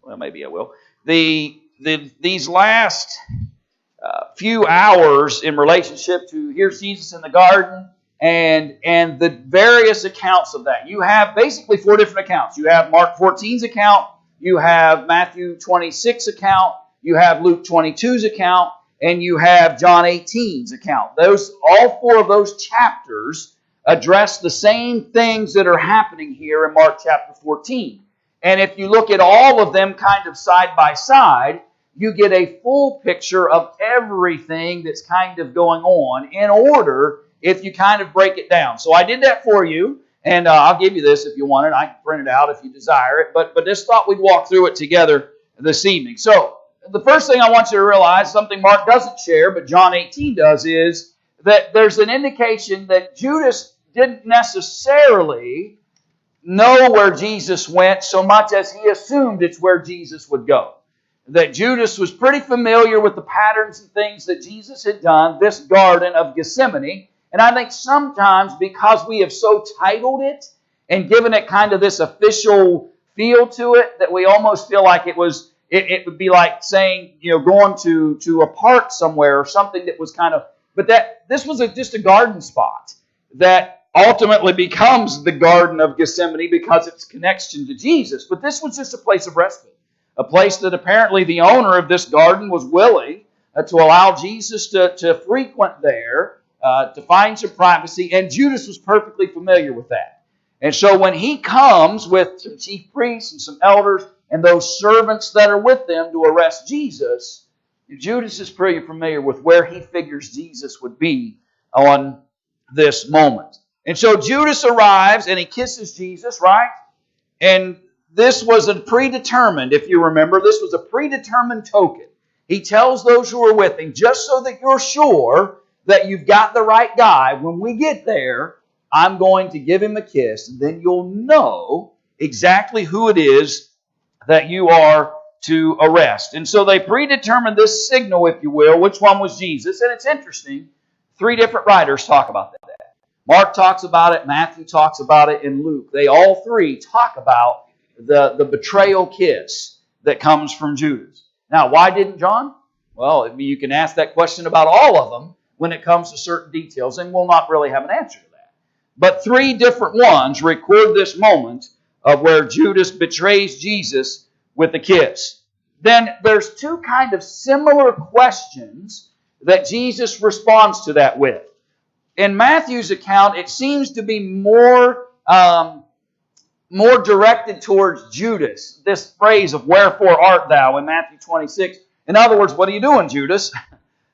well, maybe I will. These last few hours in relationship to here's Jesus in the garden and the various accounts of that. You have basically 4 different accounts. You have Mark 14's account, you have Matthew 26's account, you have Luke 22's account, and you have John 18's account. All 4 of those chapters address the same things that are happening here in Mark chapter 14. And if you look at all of them kind of side by side, you get a full picture of everything that's kind of going on in order if you kind of break it down. So I did that for you, and I'll give you this if you want it. I can print it out if you desire it, but just thought we'd walk through it together this evening. So the first thing I want you to realize, something Mark doesn't share, but John 18 does, is that there's an indication that Judas didn't necessarily know where Jesus went so much as he assumed it's where Jesus would go. That Judas was pretty familiar with the patterns and things that Jesus had done, this Garden of Gethsemane. And I think sometimes because we have so titled it and given it kind of this official feel to it, that we almost feel like it would be like saying, going to a park somewhere or something that was kind of, but that this was just a garden spot that ultimately becomes the Garden of Gethsemane because of its connection to Jesus. But this was just a place of respite, a place that apparently the owner of this garden was willing to allow Jesus to frequent there, to find some privacy, and Judas was perfectly familiar with that. And so when he comes with some chief priests and some elders and those servants that are with them to arrest Jesus, Judas is pretty familiar with where he figures Jesus would be on this moment. And so Judas arrives and he kisses Jesus, right? And this was a predetermined, if you remember, this was a predetermined token. He tells those who are with him, just so that you're sure that you've got the right guy, when we get there, I'm going to give him a kiss, and then you'll know exactly who it is that you are to arrest. And so they predetermined this signal, if you will, which one was Jesus. And it's interesting, 3 different writers talk about that. Mark talks about it, Matthew talks about it, and Luke. They all 3 talk about the betrayal kiss that comes from Judas. Now, why didn't John? Well, you can ask that question about all of them when it comes to certain details, and we'll not really have an answer to that. But 3 different ones record this moment of where Judas betrays Jesus with a kiss. Then there's 2 kind of similar questions that Jesus responds to that with. In Matthew's account, it seems to be more directed towards Judas. This phrase of "wherefore art thou" in Matthew 26. In other words, what are you doing, Judas?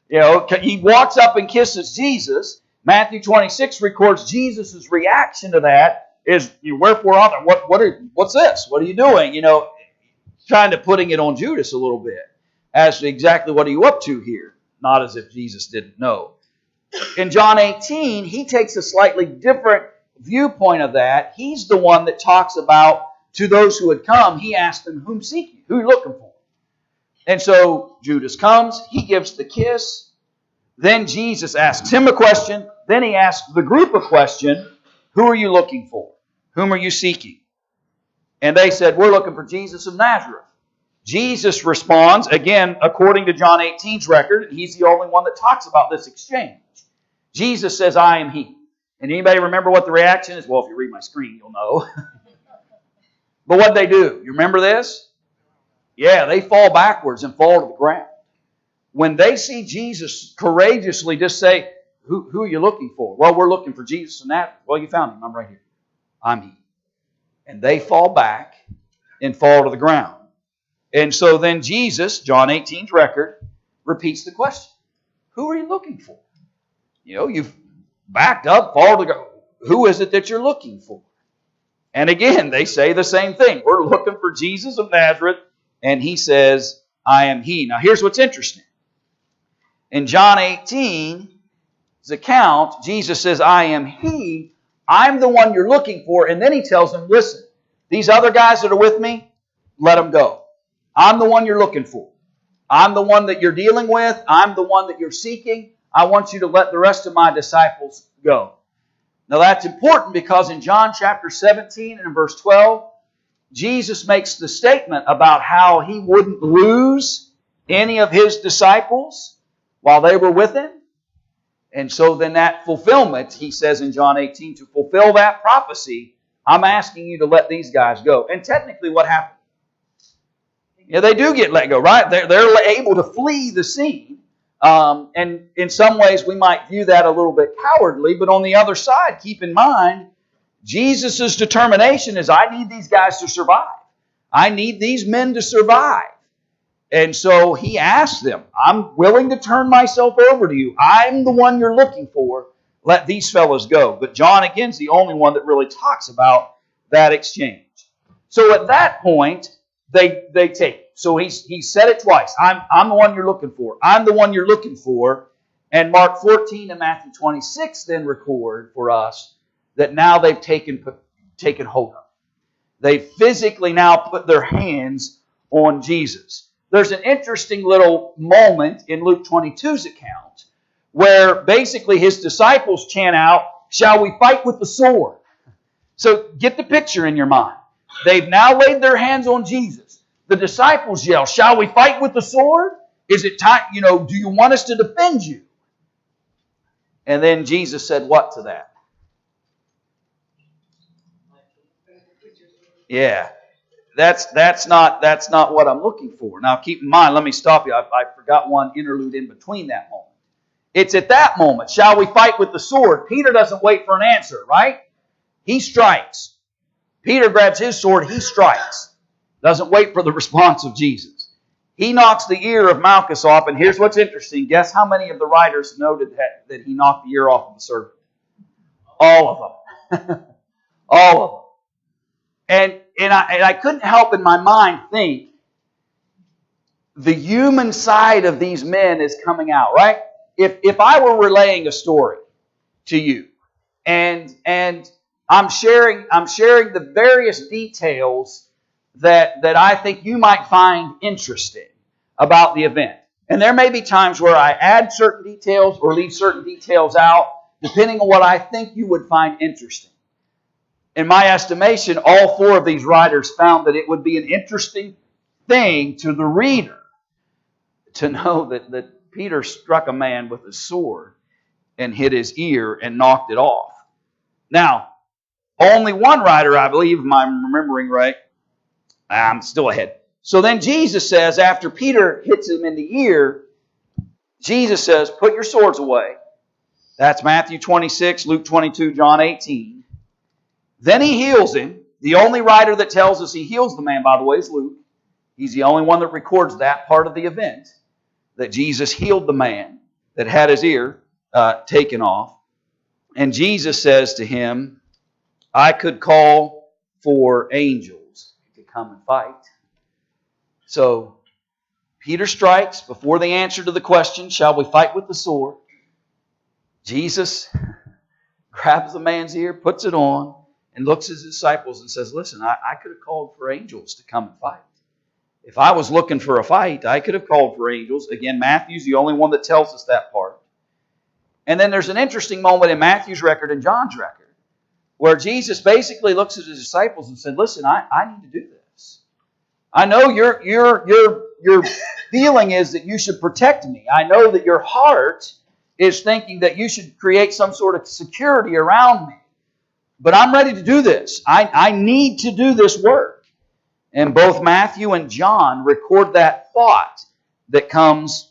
He walks up and kisses Jesus. Matthew 26 records Jesus' reaction to that is, "Wherefore art thou? What's this? What are you doing?" Kind of putting it on Judas a little bit as to exactly what are you up to here. Not as if Jesus didn't know. In John 18, he takes a slightly different viewpoint of that. He's the one that talks about, to those who had come, he asked them, "Whom seek you? Who are you looking for?" And so Judas comes, he gives the kiss. Then Jesus asks him a question. Then he asks the group a question. "Who are you looking for? Whom are you seeking?" And they said, "We're looking for Jesus of Nazareth." Jesus responds, again, according to John 18's record, and he's the only one that talks about this exchange. Jesus says, "I am he." And anybody remember what the reaction is? Well, if you read my screen, you'll know. But what'd they do? You remember this? Yeah, they fall backwards and fall to the ground. When they see Jesus courageously just say, who are you looking for? Well, we're looking for Jesus of Nazareth. Well, you found him. I'm right here. I'm he. And they fall back and fall to the ground. And so then Jesus, John 18's record, repeats the question. Who are you looking for? You've backed up, fall to the ground. Who is it that you're looking for? And again, they say the same thing. We're looking for Jesus of Nazareth. And he says, "I am he." Now here's what's interesting. In John 18's account, Jesus says, "I am he. I'm the one you're looking for." And then he tells them, "Listen, these other guys that are with me, let them go. I'm the one you're looking for. I'm the one that you're dealing with. I'm the one that you're seeking. I want you to let the rest of my disciples go." Now that's important because in John chapter 17 and in verse 12, Jesus makes the statement about how He wouldn't lose any of His disciples while they were with Him. And so then that fulfillment, He says in John 18, to fulfill that prophecy, I'm asking you to let these guys go. And technically what happened? Yeah, they do get let go, right? They're able to flee the scene. And in some ways we might view that a little bit cowardly, but on the other side, keep in mind, Jesus' determination is, I need these guys to survive. I need these men to survive. And so He asked them, I'm willing to turn myself over to you. I'm the one you're looking for. Let these fellows go. But John, again, is the only one that really talks about that exchange. So at that point, they take it. So he said it twice. I'm the one you're looking for. I'm the one you're looking for. And Mark 14 and Matthew 26 then record for us that now they've taken hold of. They physically now put their hands on Jesus. There's an interesting little moment in Luke 22's account where basically His disciples chant out, shall we fight with the sword? So get the picture in your mind. They've now laid their hands on Jesus. The disciples yell, shall we fight with the sword? Is it time, do you want us to defend you? And then Jesus said what to that? Yeah, that's not what I'm looking for. Now keep in mind, let me stop you. I forgot one interlude in between that moment. It's at that moment, shall we fight with the sword? Peter doesn't wait for an answer, right? He strikes. Peter grabs his sword, he strikes. Doesn't wait for the response of Jesus. He knocks the ear of Malchus off, and here's what's interesting. Guess how many of the writers noted that he knocked the ear off of the servant? All of them. All of them. And I couldn't help in my mind think the human side of these men is coming out, right? If I were relaying a story to you, and I'm sharing the various details that I think you might find interesting about the event. And there may be times where I add certain details or leave certain details out, depending on what I think you would find interesting. In my estimation, all four of these writers found that it would be an interesting thing to the reader to know that Peter struck a man with a sword and hit his ear and knocked it off. Now, only one writer, I believe, if I'm remembering right, I'm still ahead. So then Jesus says, after Peter hits him in the ear, Jesus says, put your swords away. That's Matthew 26, Luke 22, John 18. Then He heals him. The only writer that tells us He heals the man, by the way, is Luke. He's the only one that records that part of the event, that Jesus healed the man that had his ear taken off. And Jesus says to him, I could call for angels to come and fight. So Peter strikes before the answer to the question, shall we fight with the sword? Jesus grabs the man's ear, puts it on, and looks at his disciples and says, listen, I could have called for angels to come and fight. If I was looking for a fight, I could have called for angels. Again, Matthew's the only one that tells us that part. And then there's an interesting moment in Matthew's record and John's record where Jesus basically looks at His disciples and said, listen, I need to do this. I know your feeling is that you should protect me. I know that your heart is thinking that you should create some sort of security around me. But I'm ready to do this. I need to do this work. And both Matthew and John record that thought that comes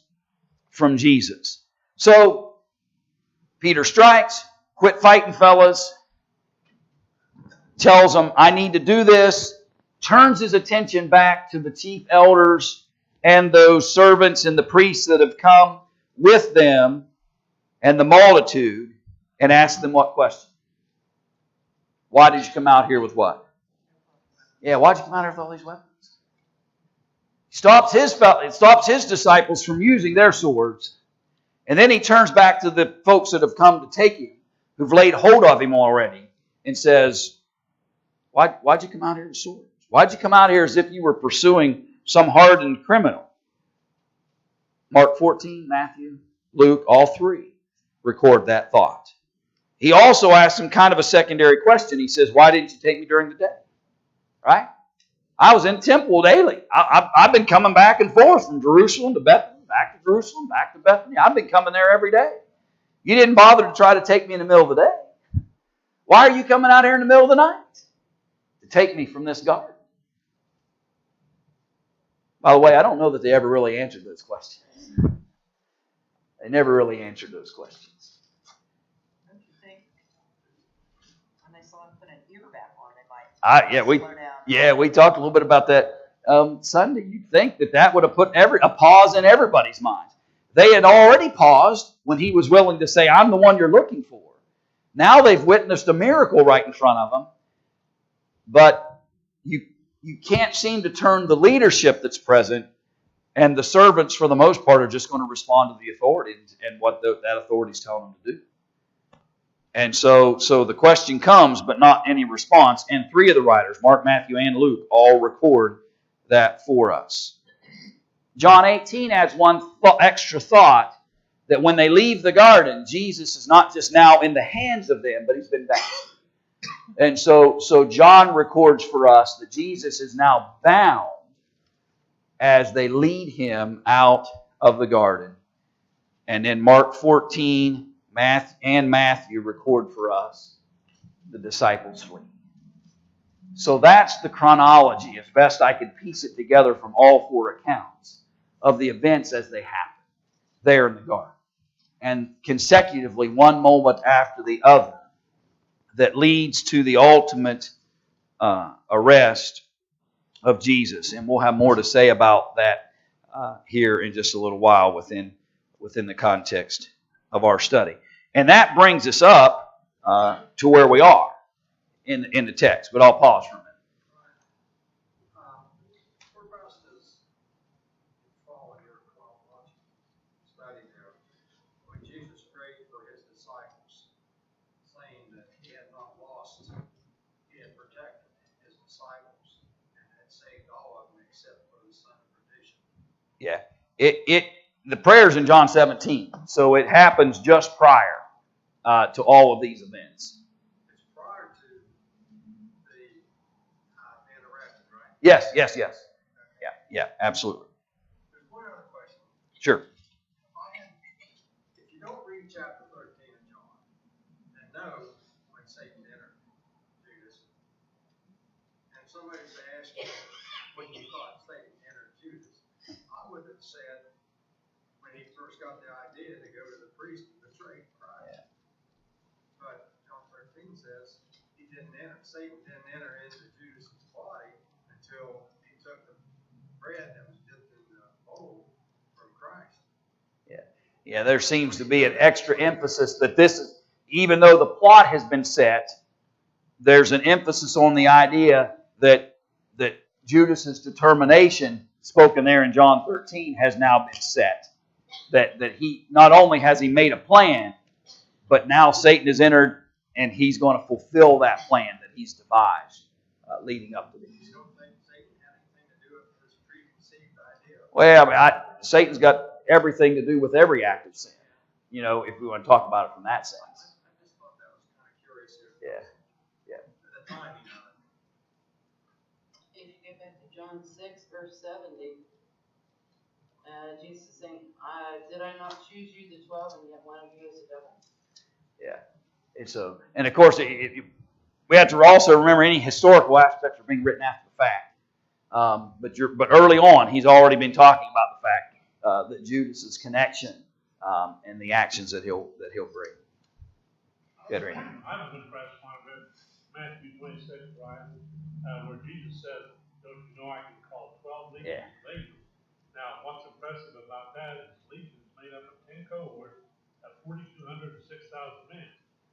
from Jesus. So Peter strikes, quit fighting, fellas. Tells them, I need to do this. Turns his attention back to the chief elders and those servants and the priests that have come with them and the multitude and asks them what question? Why did you come out here with what? Yeah, why'd you come out here with all these weapons? He stops his disciples from using their swords. And then He turns back to the folks that have come to take Him, who've laid hold of Him already, and says, Why'd you come out here with swords? Why'd you come out here as if you were pursuing some hardened criminal? Mark 14, Matthew, Luke, all three record that thought. He also asks him kind of a secondary question. He says, why didn't you take me during the day? Right? I was in temple daily. I've been coming back and forth from Jerusalem to Bethany, back to Jerusalem, back to Bethany. I've been coming there every day. You didn't bother to try to take me in the middle of the day. Why are you coming out here in the middle of the night? To take me from this garden. By the way, I don't know that they ever really answered those questions. They never really answered those questions. Don't you think when they saw him put an ear back on, they might slow down? We talked a little bit about that Sunday. You'd think that would have put a pause in everybody's mind. They had already paused when he was willing to say, I'm the one you're looking for. Now they've witnessed a miracle right in front of them. But you can't seem to turn the leadership that's present, and the servants, for the most part, are just going to respond to the authority and what that authority is telling them to do. And so the question comes, but not any response. And three of the writers, Mark, Matthew, and Luke, all record that for us. John 18 adds one extra thought, that when they leave the garden, Jesus is not just now in the hands of them, but he's been bound. And so John records for us that Jesus is now bound as they lead him out of the garden. And then Mark 14 and Matthew record for us the disciples flee. So that's the chronology, as best I could piece it together from all four accounts of the events as they happen there in the garden. And consecutively, one moment after the other, that leads to the ultimate arrest of Jesus. And we'll have more to say about that here in just a little while within the context of our study. And that brings us up to where we are in the text. But I'll pause for a minute. Where else does it fall in your chronological study there? When Jesus prayed for his disciples, saying that he had not lost, he had protected his disciples and had saved all of them except for the son of perdition. Yeah. The prayer's in John 17, so it happens just prior to all of these events. It's prior to the being arrested, right? Yes. Yeah, absolutely. There's one other question. Sure. If you don't read chapter 13 of John and know when Satan entered Judas, and somebody was to ask you when you thought Satan entered Judas, I would have said when he first got the idea to go to the priest and betray Christ. Yeah. But John 13 says Satan didn't enter into Judas' body until he took the bread that was dipped in the bowl from Christ. Yeah, there seems to be an extra emphasis that this is, even though the plot has been set, there's an emphasis on the idea that Judas' determination, spoken there in John 13, has now been set. That he not only has he made a plan, but now Satan has entered and he's going to fulfill that plan that he's devised leading up to this. You don't think Satan had anything to do with this preconceived idea? Well, Satan's got everything to do with every act of sin. You know, if we want to talk about it from that sense. I just thought that was kind of curious. Yeah. The timing of it. If you go back to John 6, verse 70, Jesus is saying, did I not choose you, the 12, and yet one of you is a devil? Yeah. And of course, we have to also remember any historical aspects are being written after the fact. But early on, he's already been talking about the fact that Judas's connection and the actions that he'll bring. Good, Randy. I was impressed when I read Matthew 26, Brian, where Jesus said, "Don't you know I can call 12 legions of angels?" Now, what's impressive about that is legion is made up of 10 cohorts of 4,200 to 6,000 men.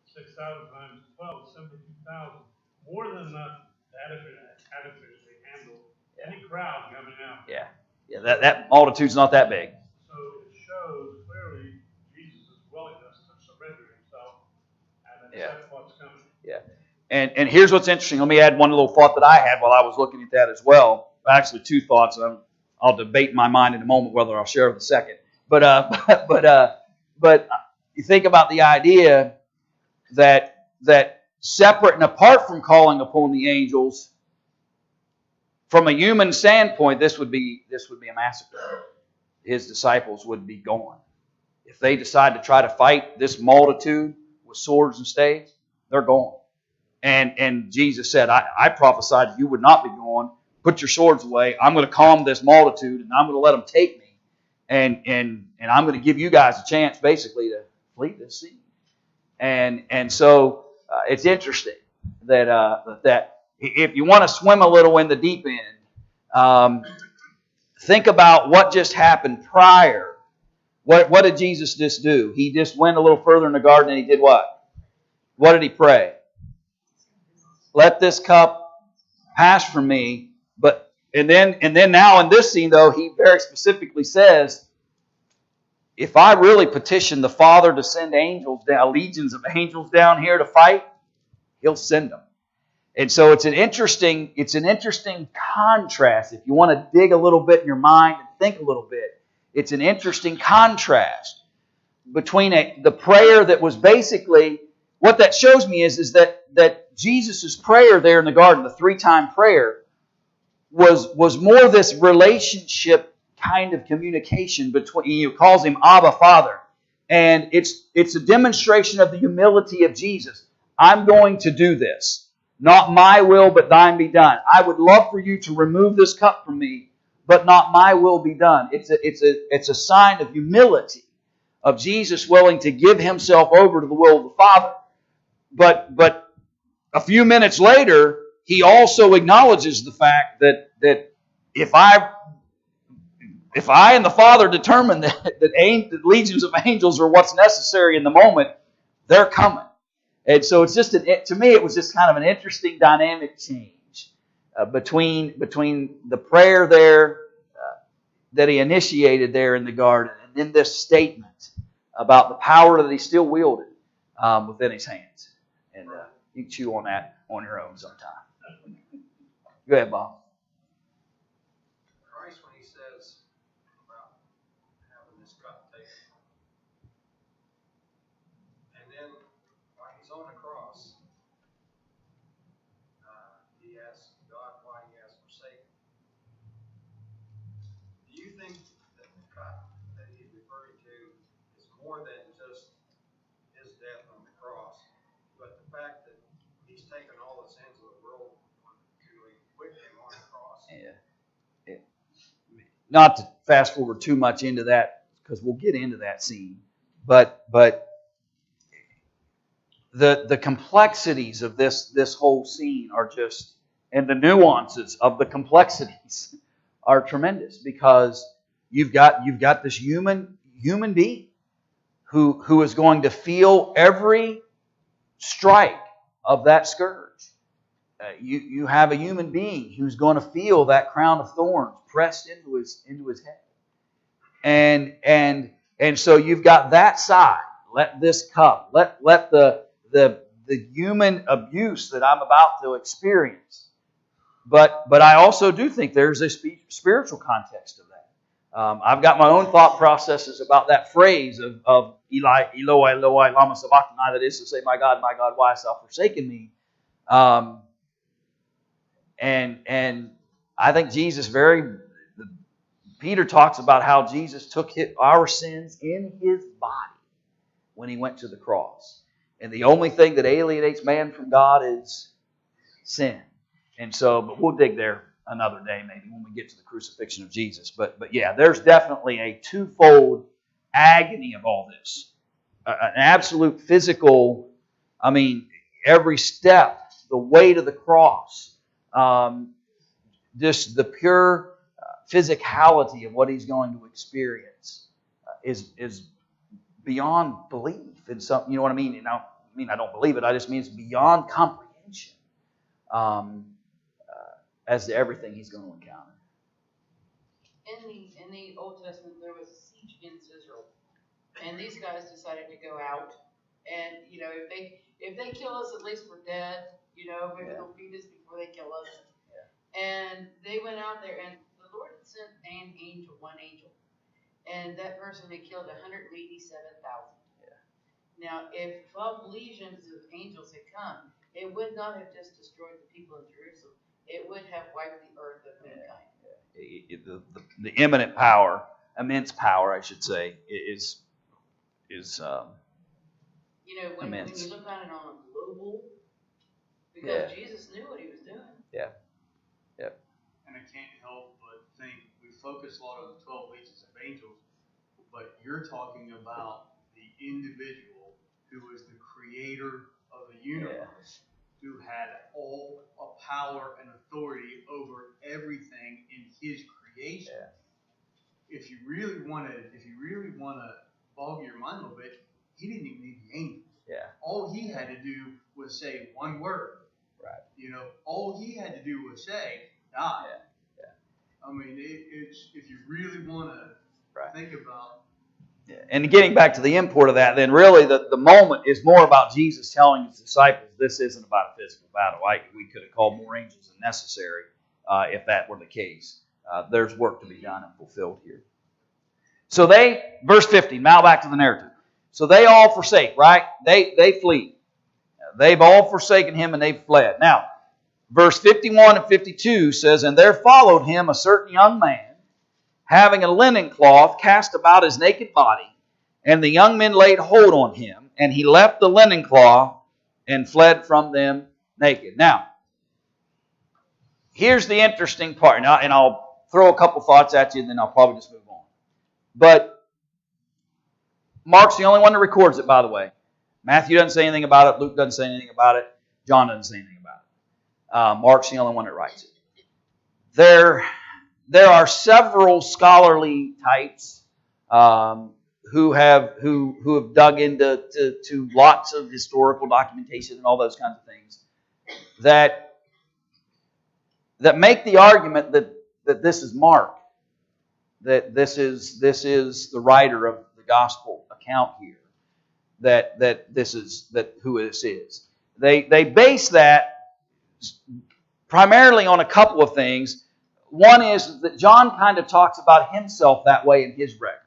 6,000 times 12 is 72,000. More than enough to adequately handle any crowd coming out. Yeah, that multitude's not that big. So it shows clearly Jesus' willingness to surrender himself and accept what's coming. Yeah. And here's what's interesting. Let me add one little thought that I had while I was looking at that as well. Actually, two thoughts. I'll debate in my mind in a moment whether I'll share the second. But you think about the idea that separate and apart from calling upon the angels, From a human standpoint, this would be a massacre. His disciples would be gone. If they decide to try to fight this multitude with swords and staves, they're gone. And Jesus said, I prophesied you would not be gone. Put your swords away. I'm going to calm this multitude, and I'm going to let them take me. And I'm going to give you guys a chance, basically, to flee this sea. And so it's interesting that if you want to swim a little in the deep end, think about what just happened prior. What did Jesus just do? He just went a little further in the garden and he did what? What did he pray? Let this cup pass from me. And then now in this scene, though, he very specifically says, if I really petition the Father to send angels down, legions of angels down here to fight, He'll send them. And so it's an interesting contrast. If you want to dig a little bit in your mind and think a little bit, it's an interesting contrast between the prayer that was basically, what that shows me is that Jesus' prayer there in the garden, the 3-time prayer, was more this relationship kind of communication between, he calls him Abba, Father. And it's a demonstration of the humility of Jesus. I'm going to do this. Not my will, but thine be done. I would love for you to remove this cup from me, but not my will be done. It's a sign of humility, of Jesus willing to give himself over to the will of the Father. But a few minutes later, he also acknowledges the fact that if I and the Father determine that legions of angels are what's necessary in the moment, they're coming. And so it's just to me, it was just kind of an interesting dynamic change between the prayer there that he initiated there in the garden, and then this statement about the power that he still wielded within his hands. And you can chew on that on your own sometime. Go ahead, Bob. Christ, when he says about having this cup taken, and then while he's on the cross, he asks God why he has forsaken. Do you think that the cup that he's referring to is more than just his death on the cross, but the fact that he's taken all the sins of the world to equip him on the cross? Yeah. Not to fast forward too much into that, because we'll get into that scene, but the complexities of this whole scene are just, and the nuances of the complexities are tremendous, because you've got this human being who is going to feel every strike of that scourge. You have a human being who's going to feel that crown of thorns pressed into his head. And so you've got that side. Let this cup, let the human abuse that I'm about to experience. But I also do think there's a spiritual context to that. I've got my own thought processes about that phrase of Eli, Eloi, Eloi, lama sabachthani, that is to say, my God, why hast thou forsaken me? And I think Jesus Peter talks about how Jesus took our sins in his body when he went to the cross. And the only thing that alienates man from God is sin. And so, but we'll dig there another day maybe when we get to the crucifixion of Jesus. But yeah, there's definitely a twofold agony of all this. An absolute physical, every step, the weight of the cross, just the pure physicality of what he's going to experience is beyond belief. In some, you know what I mean? I don't believe it. I just mean it's beyond comprehension as to everything he's going to encounter. In the Old Testament, there was a siege against Israel, and these guys decided to go out, and if they kill us, at least we're dead. Maybe they'll feed us before they kill us. And they went out there, and the Lord had sent one angel, and that person had killed 187,000. Now, if 12 legions of angels had come, it would not have just destroyed the people of Jerusalem. it would have wiped the earth of mankind. The imminent power, immense power, I should say, is You know, when immense. you look at it on a global, because Jesus knew what he was doing. Yeah. Yep. And I can't help but think we focus a lot on the 12 legions of angels, but you're talking about the individual who was the creator of the universe, who had all power and authority over everything in his creation. Yeah. If you really want to bog your mind a little bit, he didn't even need the angels. Yeah. All he had to do was say one word. Right. You know, all he had to do was say, die. Yeah. Yeah. I mean, it's if you really want to think about. Yeah. And getting back to the import of that, then really the moment is more about Jesus telling his disciples, this isn't about a physical battle. We could have called more angels than necessary if that were the case. There's work to be done and fulfilled here. So verse 50, now back to the narrative. So they all forsake, right? They flee. They've all forsaken him and they've fled. Now, verse 51 and 52 says, and there followed him a certain young man, having a linen cloth cast about his naked body, and the young men laid hold on him, and he left the linen cloth and fled from them naked. Now, here's the interesting part, and I'll throw a couple thoughts at you, and then I'll probably just move on. But Mark's the only one that records it, by the way. Matthew doesn't say anything about it. Luke doesn't say anything about it. John doesn't say anything about it. Mark's the only one that writes it. There are several scholarly types who have dug into to lots of historical documentation and all those kinds of things that make the argument that this is Mark, that this is the writer of the gospel account here, that who this is. They base that primarily on a couple of things. One is that John kind of talks about himself that way in his record.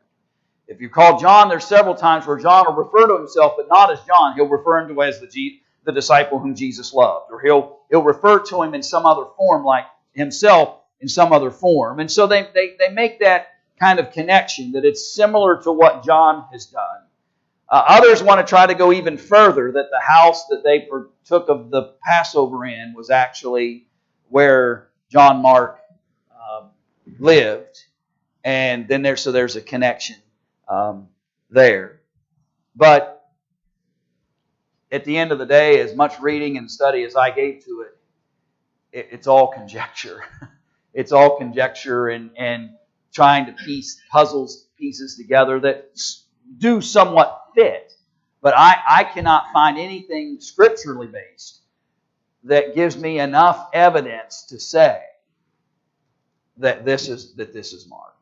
If you call John, there's several times where John will refer to himself, but not as John. He'll refer him to as the disciple whom Jesus loved, or he'll refer to him in some other form, like himself in some other form. And so they make that kind of connection, that it's similar to what John has done. Others want to try to go even further, that the house that they partook of the Passover in was actually where John Mark lived, and then there's a connection there. But at the end of the day, as much reading and study as I gave to it, it's all conjecture. It's all conjecture and trying to piece pieces together that do somewhat fit. But I cannot find anything scripturally based that gives me enough evidence to say that this is Mark.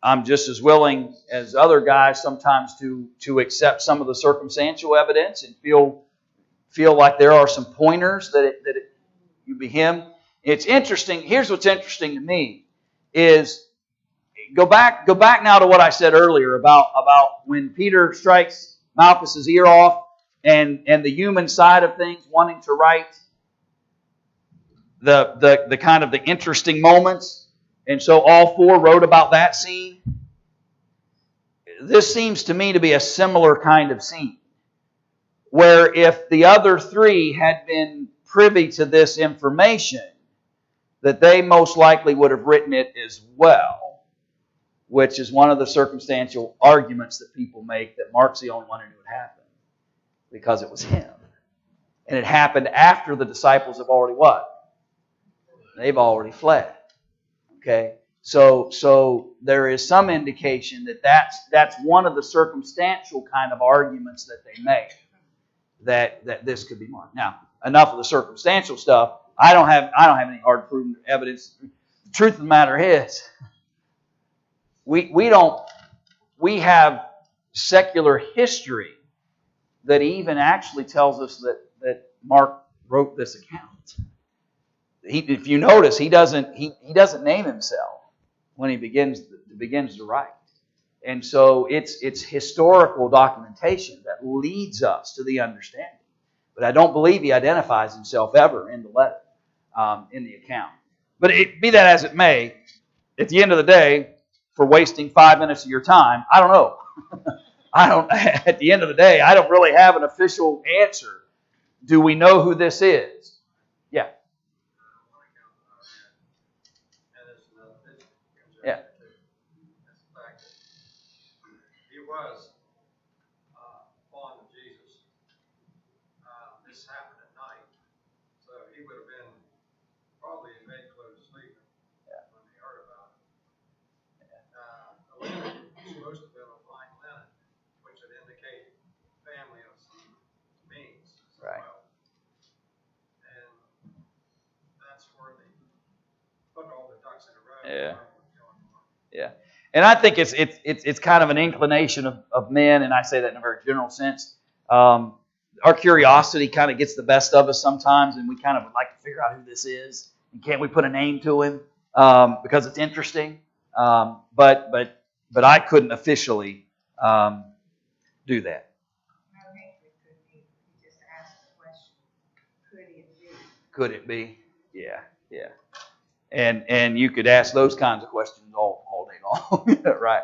I'm just as willing as other guys sometimes to accept some of the circumstantial evidence and feel like there are some pointers that it be him. It's interesting. Here's what's interesting to me is go back now to what I said earlier about when Peter strikes Malchus's ear off and the human side of things, wanting to write the kind of the interesting moments. And so all four wrote about that scene. This seems to me to be a similar kind of scene, where if the other three had been privy to this information, that they most likely would have written it as well, which is one of the circumstantial arguments that people make, that Mark's the only one who knew it happened, because it was him. And it happened after the disciples have already what? They've already fled. Okay? So there is some indication that that's one of the circumstantial kind of arguments that they make, that this could be Mark. Now, enough of the circumstantial stuff. I don't have any hard proven evidence. The truth of the matter is, we have secular history that even actually tells us that Mark wrote this account. If you notice, he doesn't name himself when he begins to write. And so it's historical documentation that leads us to the understanding. But I don't believe he identifies himself ever in the letter, in the account. But be that as it may, at the end of the day, for wasting 5 minutes of your time, I don't know. At the end of the day, I don't really have an official answer. Do we know who this is? Yeah. Yeah. He was fond of Jesus. This happened at night, so he would have been probably in bed close sleeping when they heard about it. The linen was supposed to have been a fine linen, which would indicate family of some means as Right. well. And that's where they put all the ducks in a row. Yeah. Yeah. And I think it's kind of an inclination of men, and I say that in a very general sense. Our curiosity kind of gets the best of us sometimes, and we kind of would like to figure out who this is. And can't we put a name to him because it's interesting? But I couldn't officially do that. Could it be? Yeah, yeah. And you could ask those kinds of questions all day long, right?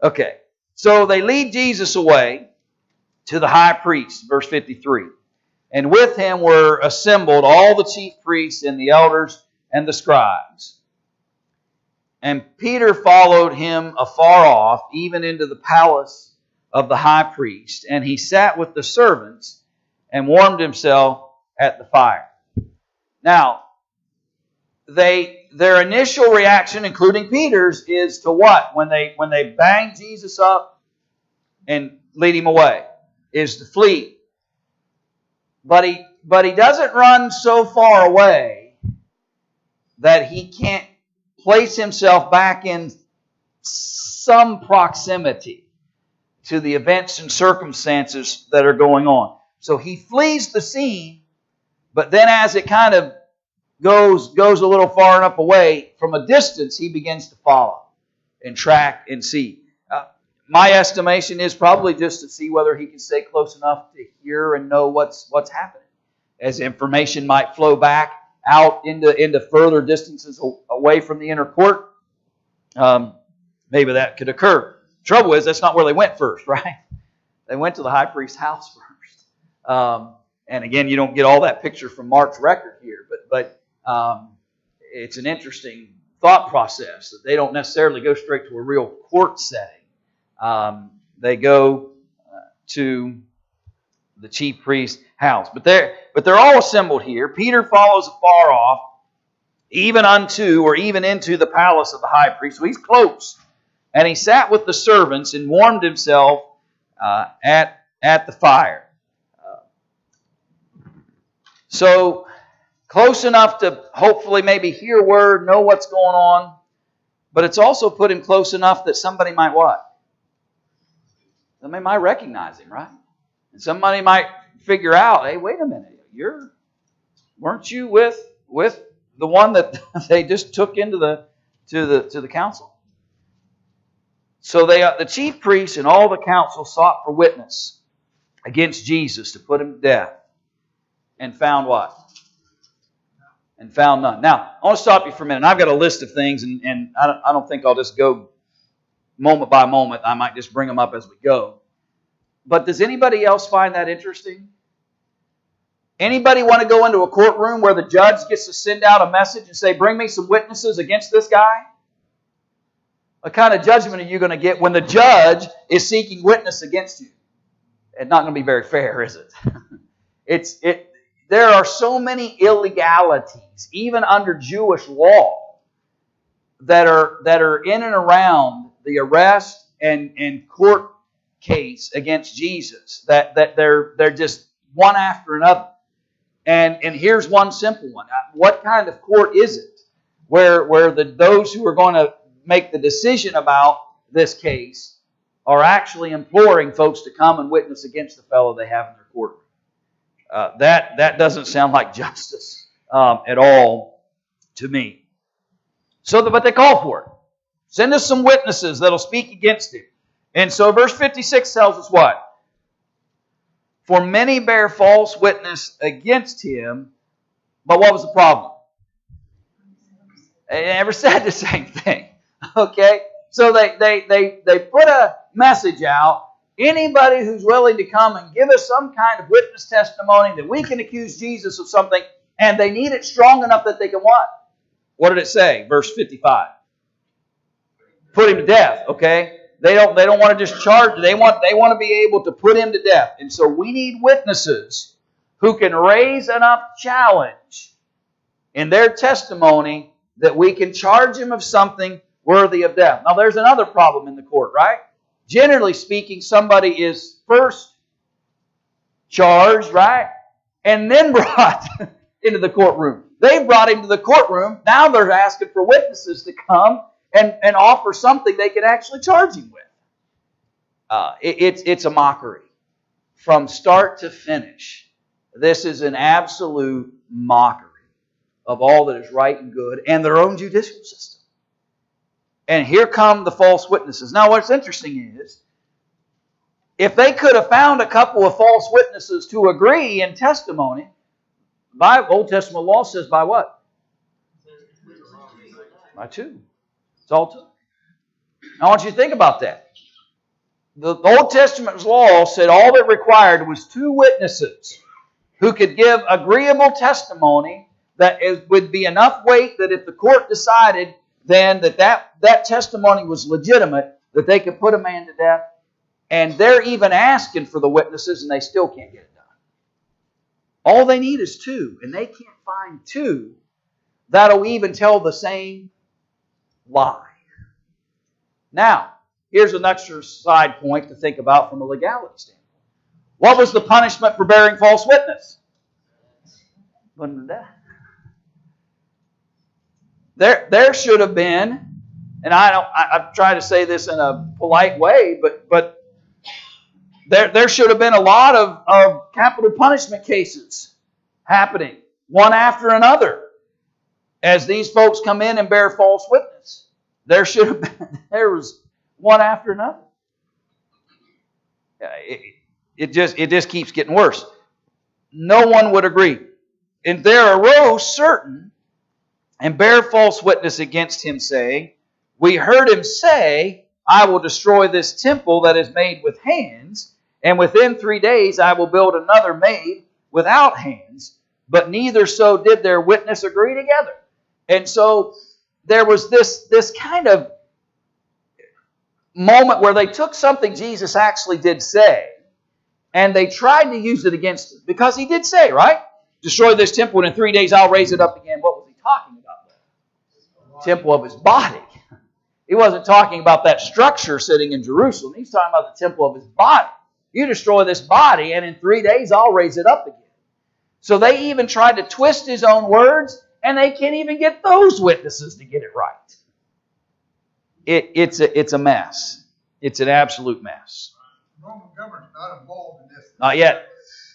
Okay, so they lead Jesus away to the high priest, verse 53. And with him were assembled all the chief priests and the elders and the scribes. And Peter followed him afar off, even into the palace of the high priest. And he sat with the servants and warmed himself at the fire. Now, their initial reaction, including Peter's, is to what? When they bang Jesus up and lead him away, is to flee. But he doesn't run so far away that he can't place himself back in some proximity to the events and circumstances that are going on. So he flees the scene, but then as it kind of goes a little far enough away, from a distance he begins to follow and track and see. My estimation is probably just to see whether he can stay close enough to hear and know what's happening, as information might flow back out into further distances away from the inner court. Maybe that could occur. Trouble is, that's not where they went first, right? They went to the high priest's house first. And again, you don't get all that picture from Mark's record here, but it's an interesting thought process that they don't necessarily go straight to a real court setting. They go to the chief priest's house. But they're all assembled here. Peter follows afar off, even into the palace of the high priest. So he's close. And he sat with the servants and warmed himself at the fire. So close enough to hopefully maybe hear word, know what's going on. But it's also put him close enough that somebody might what? Somebody might recognize him, right? And somebody might figure out, hey, wait a minute, weren't you with the one that they just took into the council? So the chief priests and all the council sought for witness against Jesus to put him to death, and found what? And found none. Now, I want to stop you for a minute. I've got a list of things, and I don't think I'll just go moment by moment. I might just bring them up as we go. But does anybody else find that interesting? Anybody want to go into a courtroom where the judge gets to send out a message and say, bring me some witnesses against this guy? What kind of judgment are you going to get when the judge is seeking witness against you? It's not going to be very fair, is it? There are so many illegalities, even under Jewish law, that are in and around the arrest and court case against Jesus, that they're just one after another. And here's one simple one. What kind of court is it where those who are going to make the decision about this case are actually imploring folks to come and witness against the fellow they have in their courtroom? That doesn't sound like justice at all to me. But they call for it. Send us some witnesses that'll speak against him. And so verse 56 tells us what? For many bear false witness against him. But what was the problem? They never said the same thing. Okay? So they put a message out. Anybody who's willing to come and give us some kind of witness testimony that we can accuse Jesus of something, and they need it strong enough that they can what? What did it say? Verse 55. Put him to death, okay? They don't want to just charge. They want to be able to put him to death. And so we need witnesses who can raise enough challenge in their testimony that we can charge him of something worthy of death. Now there's another problem in the court, right? Generally speaking, somebody is first charged, right? And then brought into the courtroom. They brought him to the courtroom. Now they're asking for witnesses to come and offer something they can actually charge him with. It's a mockery. From start to finish, this is an absolute mockery of all that is right and good and their own judicial system. And here come the false witnesses. Now what's interesting is, if they could have found a couple of false witnesses to agree in testimony, by Old Testament law says by what? By two. It's all two. Now I want you to think about that. The Old Testament's law said all it required was two witnesses who could give agreeable testimony that would be enough weight that if the court decided then that testimony was legitimate, that they could put a man to death. And they're even asking for the witnesses and they still can't get it done. All they need is two, and they can't find two that'll even tell the same lie. Now, here's an extra side point to think about from a legality standpoint. What was the punishment for bearing false witness? Put them to death. There should have been, and I try to say this in a polite way, but there should have been a lot of capital punishment cases happening, one after another, as these folks come in and bear false witness. There was one after another. It just keeps getting worse. No one would agree. And there arose certain and bear false witness against him, saying, we heard him say, I will destroy this temple that is made with hands, and within 3 days I will build another made without hands. But neither so did their witness agree together. And so there was this kind of moment where they took something Jesus actually did say, and they tried to use it against him. Because he did say, right? Destroy this temple, and in 3 days I'll raise it up again. What was he talking about? Temple of his body. He wasn't talking about that structure sitting in Jerusalem. He's talking about the temple of his body. You destroy this body, and in 3 days I'll raise it up again. So they even tried to twist his own words, and they can't even get those witnesses to get it right. It's a mess. It's an absolute mess. The Roman government's not involved in this. Not yet.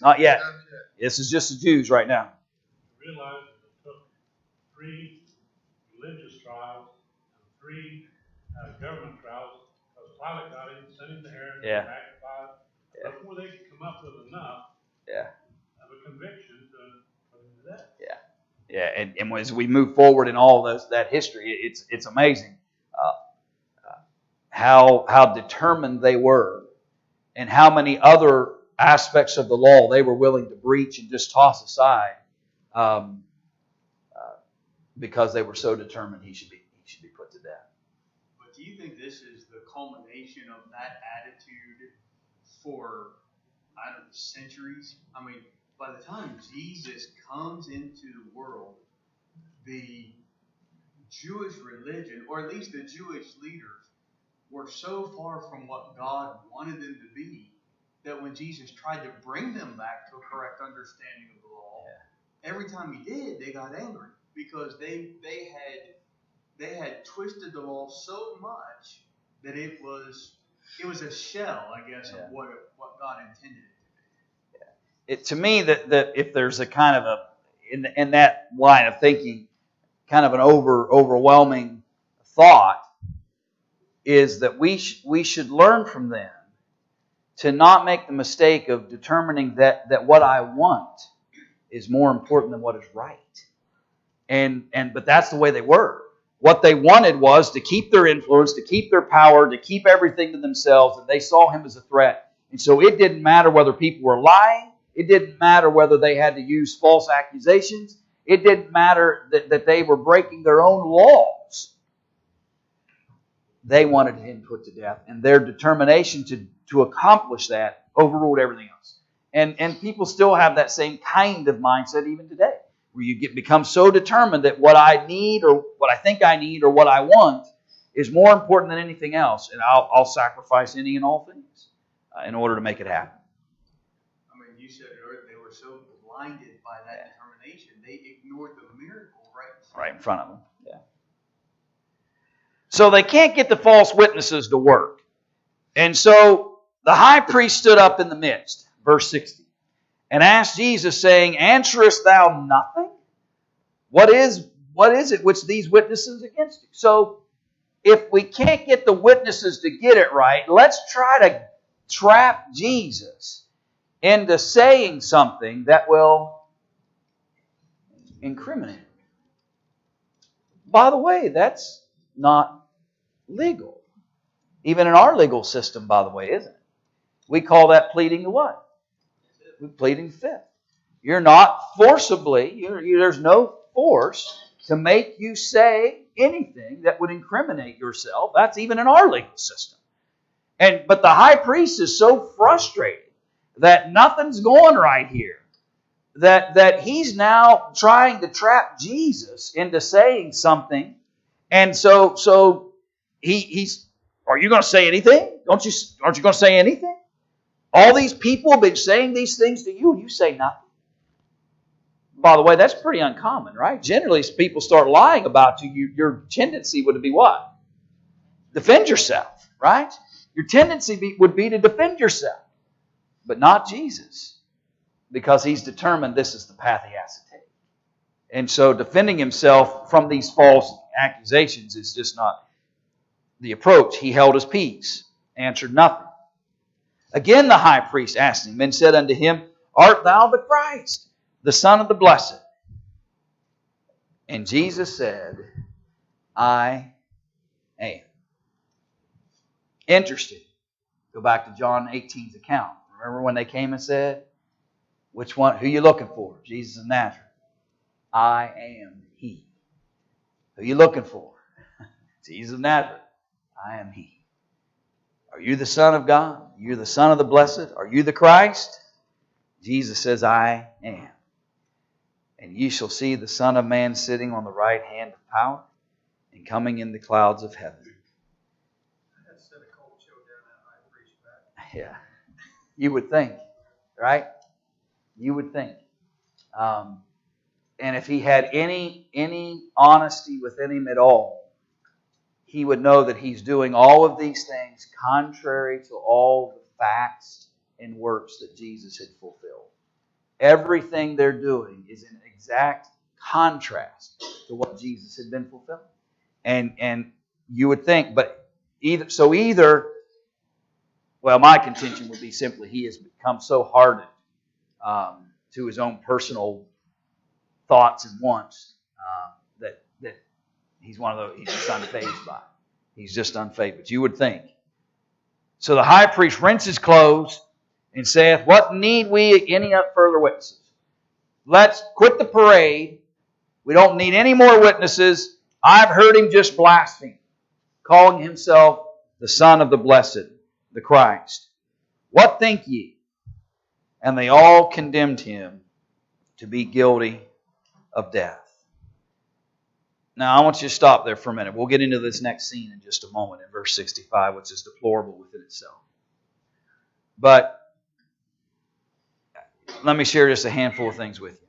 Not yet. This is just the Jews right now. Realize it took 3 religious trials and 3 government trials, because Pilate got him, sent him to Herod, magnified, before they could come up with enough of a conviction to put him to death. And as we move forward in all that history, it's amazing how determined they were, and how many other aspects of the law they were willing to breach and just toss aside, because they were so determined he should be put to death. But do you think this is the culmination of that attitude for, I don't know, centuries? I mean, by the time Jesus comes into the world, the Jewish religion, or at least the Jewish leaders, were so far from what God wanted them to be, that when Jesus tried to bring them back to a correct understanding of the law, every time he did, they got angry, because they had twisted the law so much that it was a shell, I guess, of what God intended it to be. To me, that if there's a kind of in that line of thinking, kind of an overwhelming thought, is that we should learn from them to not make the mistake of determining that what I want is more important than what is right. But that's the way they were. What they wanted was to keep their influence, to keep their power, to keep everything to themselves, and they saw him as a threat. And so it didn't matter whether people were lying. It didn't matter whether they had to use false accusations. It didn't matter that they were breaking their own laws. They wanted him put to death, and their determination to accomplish that overruled everything else. And people still have that same kind of mindset even today, where you become so determined that what I need or what I think I need or what I want is more important than anything else, and I'll sacrifice any and all things in order to make it happen. I mean, you said earlier they were so blinded by that determination, they ignored the miracle right in front of them. Yeah. So they can't get the false witnesses to work. And so the high priest stood up in the midst, verse 60, and asked Jesus, saying, Answerest thou nothing? What is it which these witnesses against you? So if we can't get the witnesses to get it right, let's try to trap Jesus into saying something that will incriminate him. By the way, that's not legal. Even in our legal system, by the way, isn't it? We call that pleading the what? We're pleading the fifth. You're not forcibly, there's no force to make you say anything that would incriminate yourself. That's even in our legal system. But the high priest is so frustrated that nothing's going right here, that he's now trying to trap Jesus into saying something. And so he's, are you going to say anything? Aren't you going to say anything? All these people have been saying these things to you, and you say nothing. By the way, that's pretty uncommon, right? Generally, as people start lying about you, your tendency would be what? Defend yourself, right? Your tendency would be to defend yourself. But not Jesus, because he's determined this is the path he has to take. And so defending himself from these false accusations is just not the approach. He held his peace, answered nothing. Again the high priest asked him and said unto him, Art thou the Christ, the Son of the Blessed? And Jesus said, I am. Interesting. Go back to John 18's account. Remember when they came and said, which one? Who are you looking for? Jesus of Nazareth. I am He. Who are you looking for? Jesus of Nazareth. I am He. Are you the Son of God? You're the Son of the Blessed? Are you the Christ? Jesus says, I am. And ye shall see the Son of Man sitting on the right hand of power and coming in the clouds of heaven. That sent a cold chill down that high priest's back. Yeah. You would think, right? You would think. And if he had any honesty within him at all, he would know that he's doing all of these things contrary to all the facts and works that Jesus had fulfilled. Everything they're doing is in exact contrast to what Jesus had been fulfilling. And you would think, but either, well, my contention would be simply he has become so hardened to his own personal thoughts and wants that he's one of those, he's just unfazed by it. He's just unfazed. But you would think. So the high priest rents his clothes and saith, What need we any further witnesses? Let's quit the parade. We don't need any more witnesses. I've heard him just blaspheme, calling himself the Son of the Blessed, the Christ. What think ye? And they all condemned him to be guilty of death. Now, I want you to stop there for a minute. We'll get into this next scene in just a moment in verse 65, which is deplorable within itself. But let me share just a handful of things with you.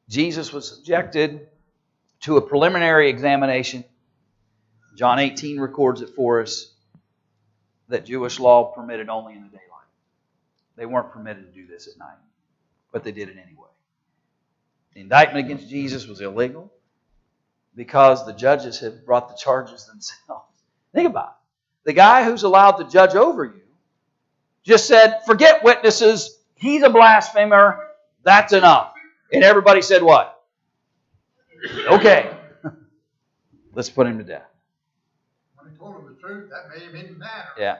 Jesus was subjected to a preliminary examination. John 18 records it for us that Jewish law permitted only in the daylight. They weren't permitted to do this at night, but they did it anyway. The indictment against Jesus was illegal because the judges had brought the charges themselves. Think about it. The guy who's allowed to judge over you just said, forget witnesses. He's a blasphemer. That's enough. And everybody said what? Okay. Let's put him to death. When he told him the truth, that made him even madder. Yeah.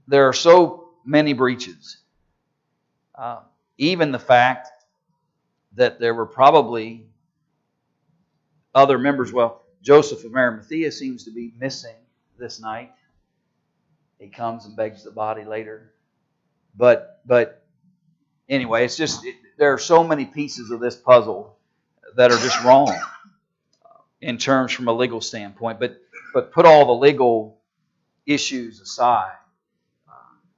There are so many breaches. Even the fact that there were probably other members. Well, Joseph of Arimathea seems to be missing this night. He comes and begs the body later. But anyway, it's just there are so many pieces of this puzzle that are just wrong in terms from a legal standpoint. But put all the legal issues aside,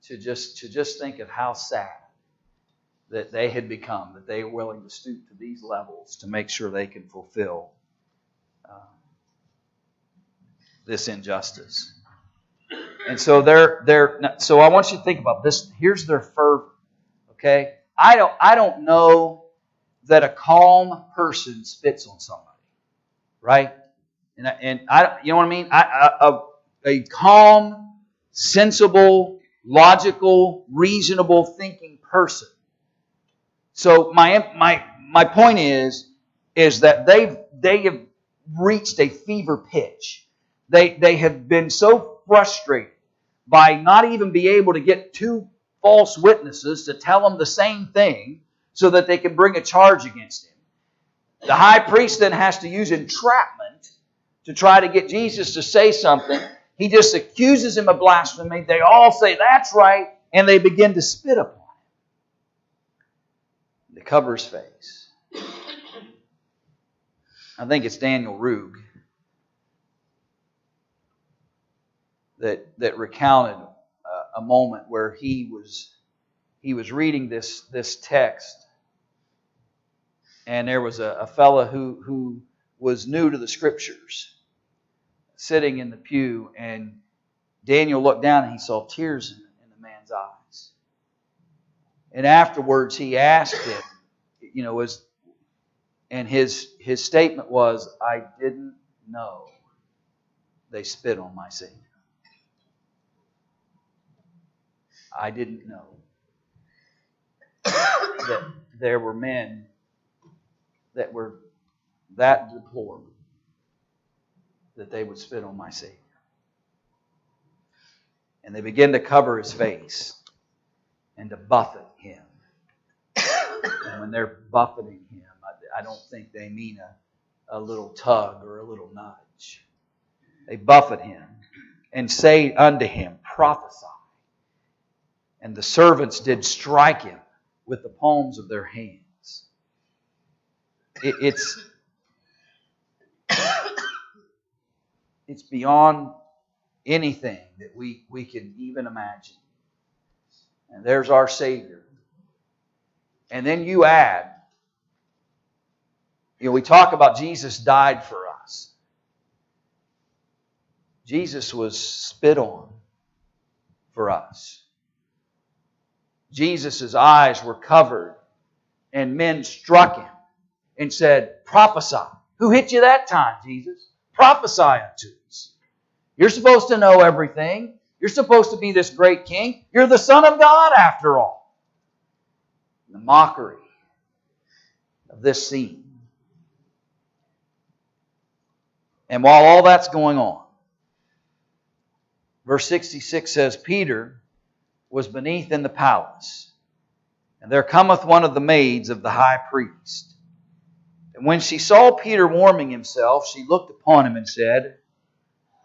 to just think of how sad that they had become, that they were willing to stoop to these levels to make sure they can fulfill this injustice. And so so I want you to think about this. Here's their fervor. Okay? I don't know that a calm person spits on somebody. Right? And I you know what I mean? A calm, sensible, logical, reasonable thinking person. So my point is that they have reached a fever pitch. They have been so frustrated by not even being able to get two false witnesses to tell them the same thing so that they can bring a charge against him. The high priest then has to use entrapment to try to get Jesus to say something. He just accuses him of blasphemy. They all say, that's right, and they begin to spit upon him. They cover his face. I think it's Daniel Rugg that recounted a moment where he was reading this text, and there was a fellow who was new to the Scriptures sitting in the pew, and Daniel looked down and he saw tears in the man's eyes. And afterwards he asked him, and his statement was, I didn't know they spit on my Savior. I didn't know that there were men that were that deplorable that they would spit on my Savior. And they began to cover his face and to buffet him. And when they're buffeting him, I don't think they mean a little tug or a little nudge. They buffet him and say unto him, prophesy. And the servants did strike him with the palms of their hands. It's beyond anything that we can even imagine. And there's our Savior. And then you add, we talk about Jesus died for us. Jesus was spit on for us. Jesus' eyes were covered, and men struck him and said, prophesy. Who hit you that time, Jesus? Prophesy unto us. You're supposed to know everything. You're supposed to be this great king. You're the Son of God after all. The mockery of this scene. And while all that's going on, verse 66 says, Peter was beneath in the palace, and there cometh one of the maids of the high priest. And when she saw Peter warming himself, she looked upon him and said,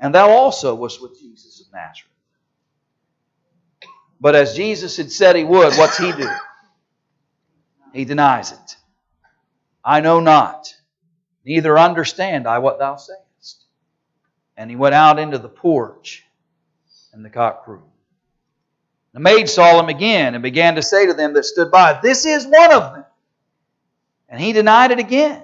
and thou also wast with Jesus of Nazareth. But as Jesus had said he would, what's he do? He denies it. I know not, neither understand I what thou sayest. And he went out into the porch, and the cock crew. The maid saw him again and began to say to them that stood by, this is one of them. And he denied it again.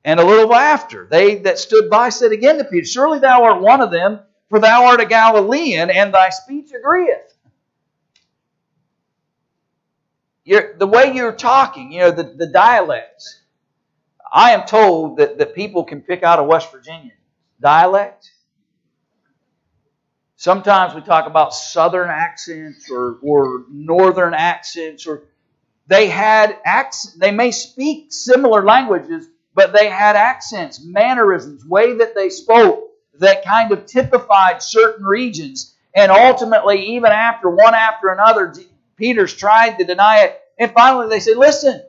And a little after, they that stood by said again to Peter, surely thou art one of them, for thou art a Galilean, and thy speech agreeth. The way you're talking, the dialects. I am told that people can pick out a West Virginian dialect. Sometimes we talk about southern accents or northern accents, or they had accents. They may speak similar languages, but they had accents, mannerisms, way that they spoke that kind of typified certain regions. And ultimately, even after one after another, Peter's tried to deny it. And finally they said, listen,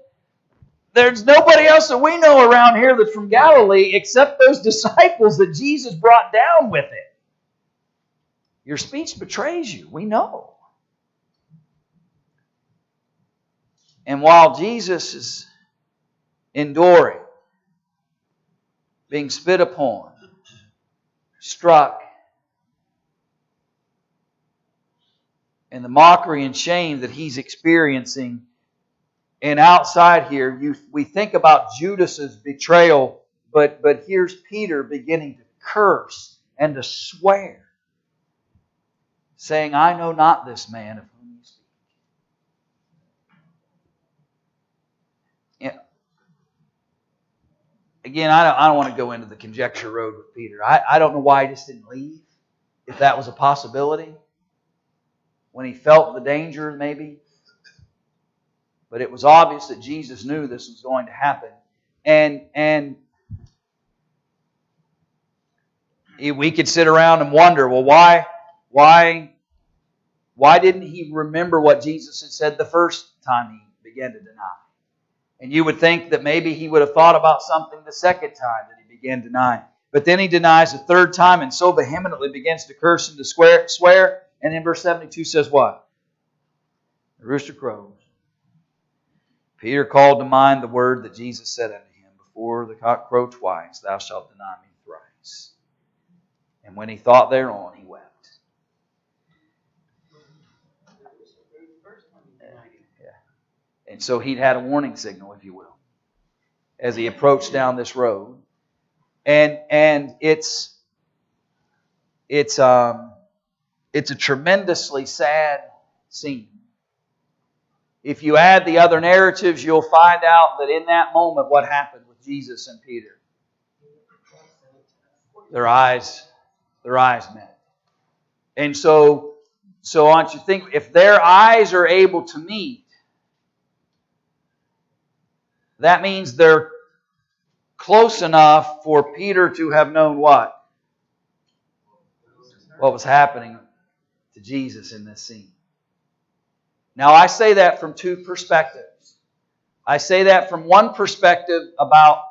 there's nobody else that we know around here that's from Galilee except those disciples that Jesus brought down with it. Your speech betrays you. We know. And while Jesus is enduring, being spit upon, struck, and the mockery and shame that He's experiencing, and outside here, we think about Judas's betrayal, but here's Peter beginning to curse and to swear, saying, I know not this man of whom you speak. Again, I don't want to go into the conjecture road with Peter. I don't know why he just didn't leave, if that was a possibility. When he felt the danger, maybe. But it was obvious that Jesus knew this was going to happen. And we could sit around and wonder, well, why didn't he remember what Jesus had said the first time he began to deny? And you would think that maybe he would have thought about something the second time that he began denying. But then he denies the third time and so vehemently begins to curse and to swear. And then verse 72 says what? The rooster crows. Peter called to mind the word that Jesus said unto him, before the cock crow twice, thou shalt deny me thrice. And when he thought thereon, he wept. And so he'd had a warning signal, if you will, as he approached down this road. And it's a tremendously sad scene. If you add the other narratives, you'll find out that in that moment what happened with Jesus and Peter. Their eyes met. And so I want you to think, if their eyes are able to meet, that means they're close enough for Peter to have known what? What was happening to Jesus in this scene. Now, I say that from two perspectives. I say that from one perspective about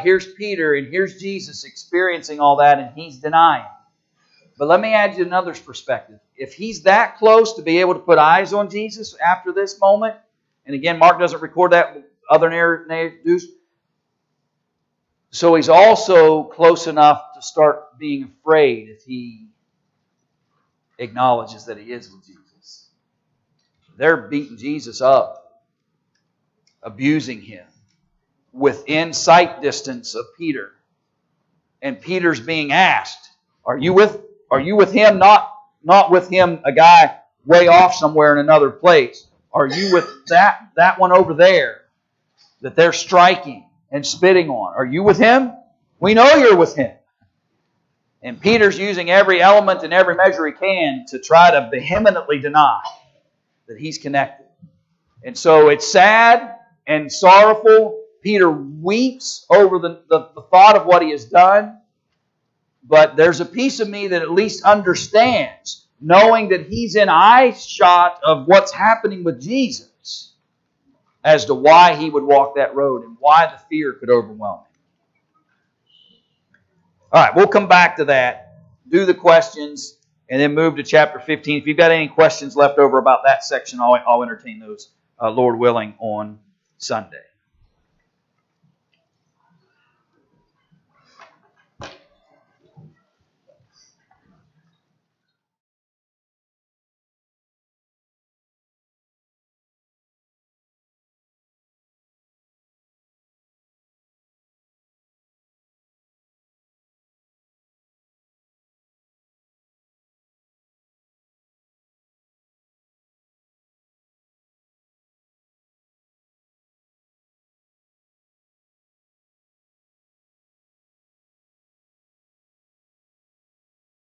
here's Peter and here's Jesus experiencing all that and he's denying. But let me add you another perspective. If he's that close to be able to put eyes on Jesus after this moment, and again, Mark doesn't record that, other narratives, so he's also close enough to start being afraid if he acknowledges that he is with Jesus. They're beating Jesus up, abusing him within sight distance of Peter. And Peter's being asked, are you with him? Not with him, a guy way off somewhere in another place. Are you with that one over there that they're striking and spitting on? Are you with him? We know you're with him. And Peter's using every element and every measure he can to try to vehemently deny that he's connected. And so it's sad and sorrowful. Peter weeps over the thought of what he has done. But there's a piece of me that at least understands, knowing that he's in eyeshot of what's happening with Jesus, as to why he would walk that road and why the fear could overwhelm him. All right, we'll come back to that, do the questions, and then move to chapter 15. If you've got any questions left over about that section, I'll entertain those, Lord willing, on Sunday.